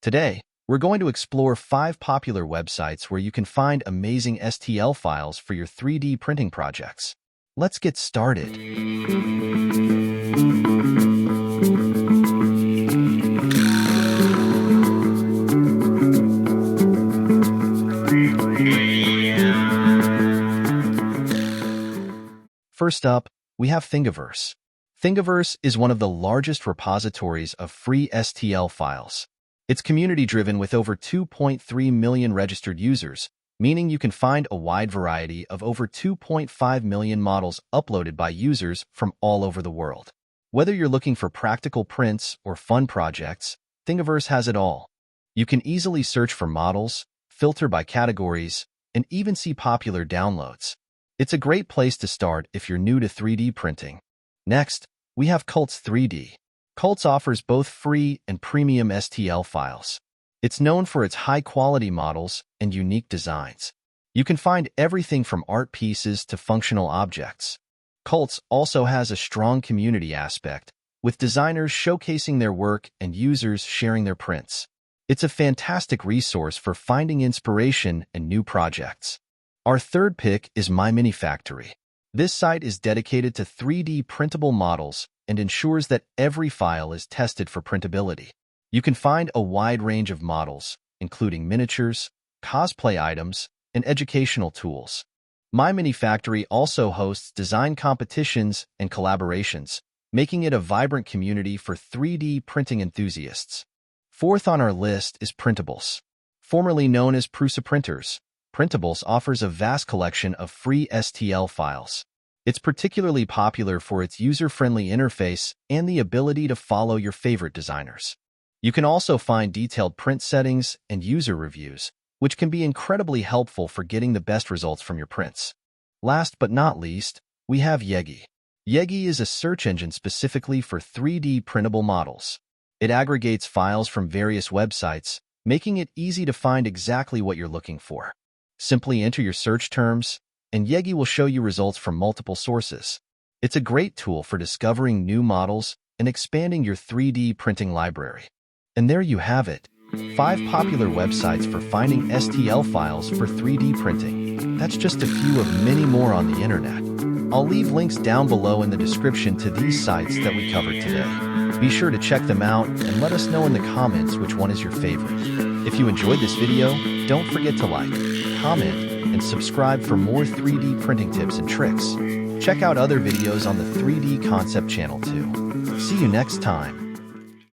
Today, we're going to explore 5 popular websites where you can find amazing STL files for your 3D printing projects. Let's get started. First up, we have Thingiverse. Thingiverse is one of the largest repositories of free STL files. It's community-driven with over 2.3 million registered users, meaning you can find a wide variety of over 2.5 million models uploaded by users from all over the world. Whether you're looking for practical prints or fun projects, Thingiverse has it all. You can easily search for models, filter by categories, and even see popular downloads. It's a great place to start if you're new to 3D printing. Next, we have Cults 3D. Cults offers both free and premium STL files. It's known for its high-quality models and unique designs. You can find everything from art pieces to functional objects. Cults also has a strong community aspect, with designers showcasing their work and users sharing their prints. It's a fantastic resource for finding inspiration and new projects. Our third pick is MyMiniFactory. This site is dedicated to 3D printable models and ensures that every file is tested for printability. You can find a wide range of models, including miniatures, cosplay items, and educational tools. MyMiniFactory also hosts design competitions and collaborations, making it a vibrant community for 3D printing enthusiasts. Fourth on our list is Printables. Formerly known as Prusa Printers, Printables offers a vast collection of free STL files. It's particularly popular for its user-friendly interface and the ability to follow your favorite designers. You can also find detailed print settings and user reviews, which can be incredibly helpful for getting the best results from your prints. Last but not least, we have Yegi. Yegi is a search engine specifically for 3D printable models. It aggregates files from various websites, making it easy to find exactly what you're looking for. Simply enter your search terms, and Yegi will show you results from multiple sources. It's a great tool for discovering new models and expanding your 3D printing library. And there you have it, 5 popular websites for finding STL files for 3D printing. That's just a few of many more on the internet. I'll leave links down below in the description to these sites that we covered today. Be sure to check them out and let us know in the comments which one is your favorite. If you enjoyed this video, don't forget to like, comment, and subscribe for more 3D printing tips and tricks. Check out other videos on the 3D Concept channel too. See you next time.